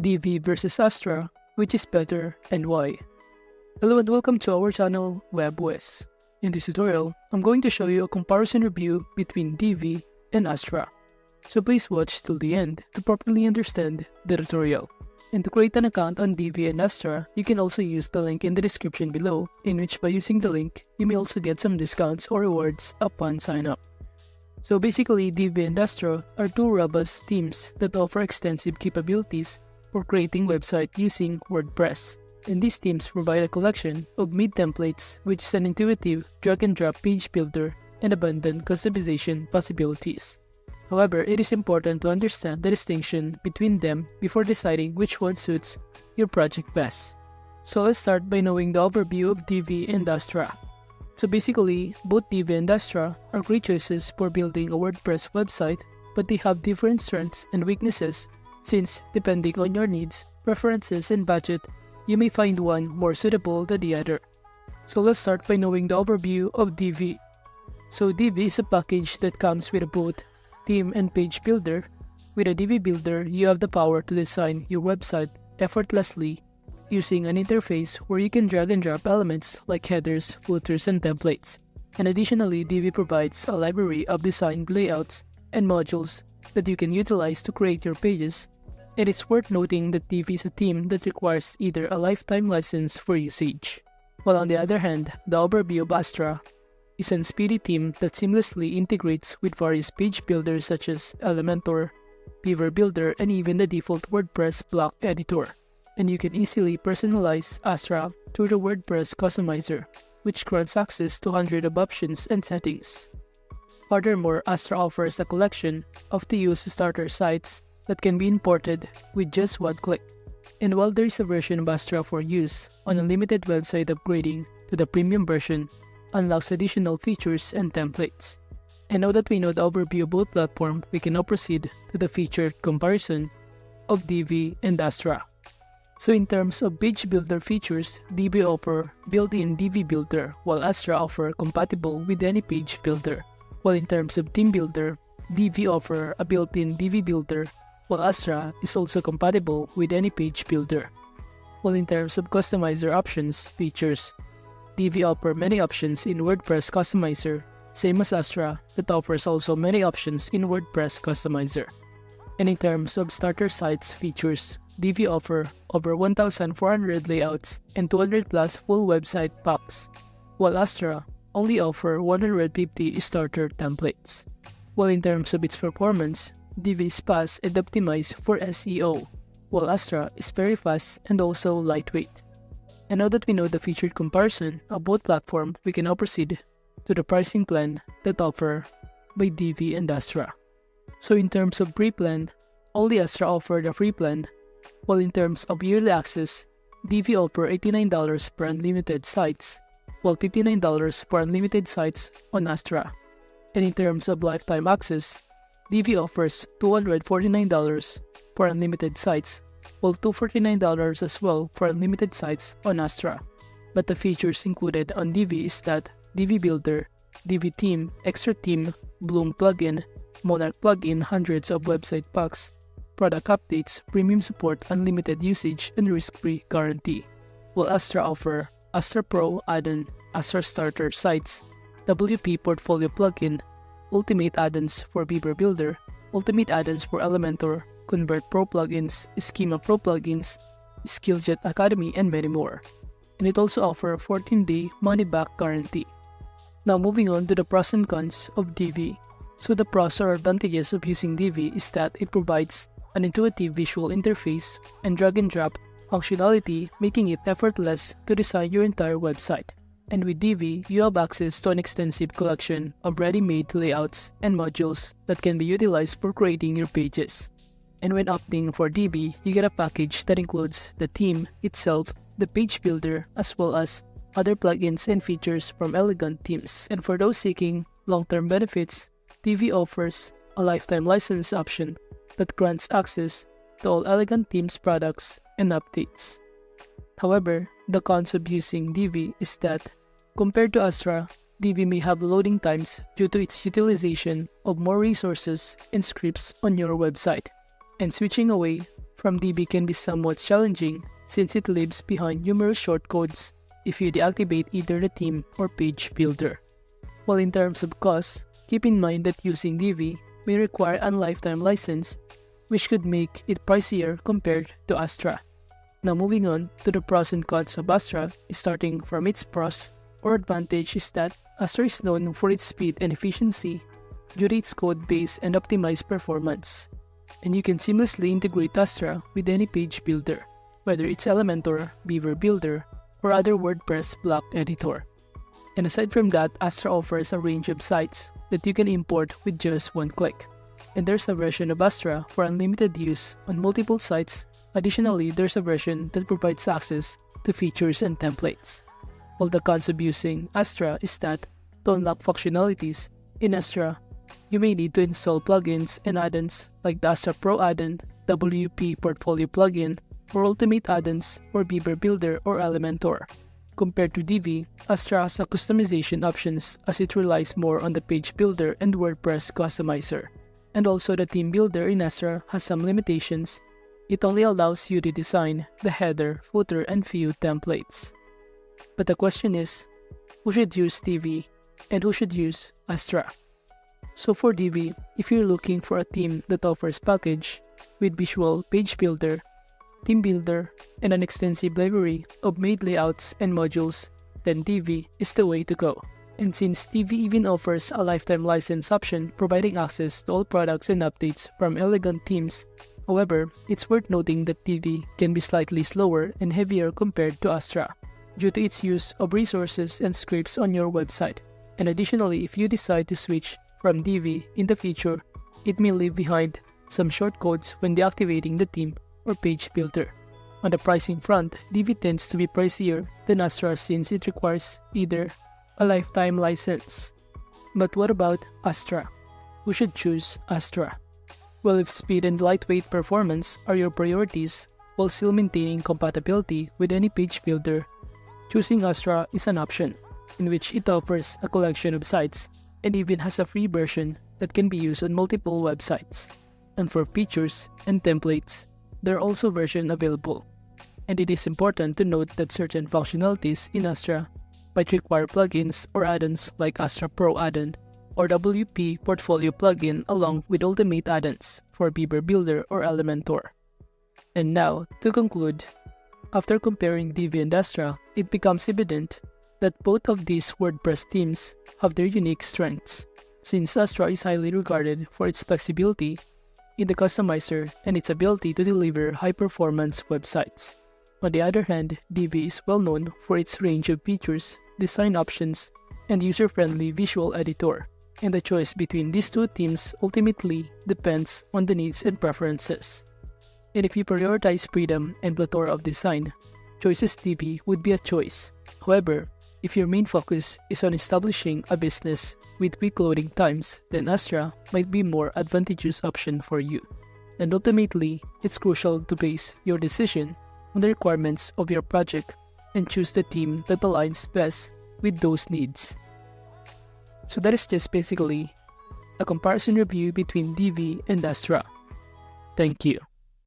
Divi versus Astra, which is better and why. Hello and welcome to our channel WebOS. In this tutorial, I'm going to show you a comparison review between Divi and Astra. So please watch till the end to properly understand the tutorial. And to create an account on Divi and Astra, you can also use the link in the description below, in which by using the link, you may also get some discounts or rewards upon sign up. So basically, Divi and Astra are two robust themes that offer extensive capabilities for creating websites using WordPress. And these themes provide a collection of mid templates, which is an intuitive drag-and-drop page builder and abundant customization possibilities. However, it is important to understand the distinction between them before deciding which one suits your project best. So let's start by knowing the overview of Divi and Astra. So basically, both Divi and Astra are great choices for building a WordPress website, but they have different strengths and weaknesses since, depending on your needs, preferences, and budget, you may find one more suitable than the other. So let's start by knowing the overview of Divi. So Divi is a package that comes with a both theme and page builder. With a Divi builder, you have the power to design your website effortlessly using an interface where you can drag and drop elements like headers, footers, and templates. And additionally, Divi provides a library of designed layouts and modules that you can utilize to create your pages. And it's worth noting that Divi is a theme that requires either a lifetime license for usage. While on the other hand, the overview of Astra is a speedy theme that seamlessly integrates with various page builders such as Elementor, Beaver Builder, and even the default WordPress block editor. And you can easily personalize Astra through the WordPress customizer, which grants access to hundreds of options and settings. Furthermore, Astra offers a collection of to-use starter sites that can be imported with just one click. And while there is a version of Astra for use, on a limited website, upgrading to the premium version unlocks additional features and templates. And now that we know the overview of both platforms, we can now proceed to the featured comparison of Divi and Astra. So in terms of page builder features, Divi offer built-in Divi builder, while Astra offer compatible with any page builder. While in terms of theme builder, Divi offer a built-in Divi builder, while Astra is also compatible with any page builder. While in terms of customizer options features, Divi offer many options in WordPress customizer, same as Astra that offers also many options in WordPress customizer. And in terms of starter sites features, Divi offer over 1,400 layouts and 200 plus full website packs, while Astra only offer 150 starter templates. While in terms of its performance, Divi is fast and optimized for SEO, while Astra is very fast and also lightweight. And now that we know the featured comparison of both platforms, we can now proceed to the pricing plan that offer by Divi and Astra. So in terms of free plan, only Astra offer the free plan, while in terms of yearly access, Divi offer $89 per unlimited sites, while $59 per unlimited sites on Astra. And in terms of lifetime access, Divi offers $249 for unlimited sites, while $249 as well for unlimited sites on Astra. But the features included on Divi is that Divi Builder, Divi Theme, Extra Theme, Bloom plugin, Monarch plugin, hundreds of website packs, product updates, premium support, unlimited usage, and risk-free guarantee. While Astra offer Astra Pro add-on, Astra Starter sites, WP Portfolio plugin, Ultimate add-ons for Beaver Builder, Ultimate add-ons for Elementor, Convert Pro plugins, Schema Pro plugins, Skilljet Academy, and many more. And it also offers a 14-day money-back guarantee. Now moving on to the pros and cons of Divi. So the pros or advantages of using Divi is that it provides an intuitive visual interface and drag-and-drop functionality, making it effortless to design your entire website. And with Divi, you have access to an extensive collection of ready-made layouts and modules that can be utilized for creating your pages. And when opting for Divi, you get a package that includes the theme itself, the page builder, as well as other plugins and features from elegant themes. And for those seeking long-term benefits, Divi offers a lifetime license option that grants access to all elegant themes products and updates. However, the cons of using Divi is that, compared to Astra, Divi may have loading times due to its utilization of more resources and scripts on your website. And switching away from Divi can be somewhat challenging since it leaves behind numerous shortcodes if you deactivate either the theme or page builder. While in terms of cost, keep in mind that using Divi may require a lifetime license, which could make it pricier compared to Astra. Now moving on to the pros and cons of Astra, starting from its pros or advantage is that Astra is known for its speed and efficiency due to its code base and optimized performance. And you can seamlessly integrate Astra with any page builder, whether it's Elementor, Beaver Builder, or other WordPress block editor. And aside from that, Astra offers a range of sites that you can import with just one click. And there's a version of Astra for unlimited use on multiple sites. Additionally, there's a version that provides access to features and templates. While the cons of using Astra is that to unlock functionalities in Astra, you may need to install plugins and add-ons like the Astra Pro add-on, WP Portfolio plugin, or Ultimate add-ons for Beaver Builder or Elementor. Compared to Divi, Astra has a customization options as it relies more on the page builder and WordPress customizer. And also the theme builder in Astra has some limitations. It only allows you to design the header, footer, and view templates. But the question is, who should use Divi and who should use Astra? So for Divi, if you're looking for a theme that offers package with visual page builder, theme builder, and an extensive library of made layouts and modules, then Divi is the way to go. And since Divi even offers a lifetime license option providing access to all products and updates from elegant themes, however, it's worth noting that Divi can be slightly slower and heavier compared to Astra due to its use of resources and scripts on your website. And additionally, if you decide to switch from Divi in the future, it may leave behind some shortcodes when deactivating the theme or page builder. On the pricing front, Divi tends to be pricier than Astra since it requires either a lifetime license. But what about Astra? Who should choose Astra? Well, if speed and lightweight performance are your priorities while still maintaining compatibility with any page builder, choosing Astra is an option, in which it offers a collection of sites and even has a free version that can be used on multiple websites. And for features and templates, there are also versions available. And it is important to note that certain functionalities in Astra might require plugins or add-ons like Astra Pro add-on or WP Portfolio plugin along with Ultimate add-ons for Beaver Builder or Elementor. And now, to conclude, after comparing Divi and Astra, it becomes evident that both of these WordPress themes have their unique strengths, since Astra is highly regarded for its flexibility in the customizer and its ability to deliver high-performance websites. On the other hand, Divi is well known for its range of features, design options, and user-friendly visual editor, and the choice between these two themes ultimately depends on the needs and preferences. And if you prioritize freedom and plethora of design, choices Divi would be a choice. However, if your main focus is on establishing a business with quick loading times, then Astra might be a more advantageous option for you. And ultimately, it's crucial to base your decision on the requirements of your project and choose the theme that aligns best with those needs. So that is just basically a comparison review between Divi and Astra. Thank you.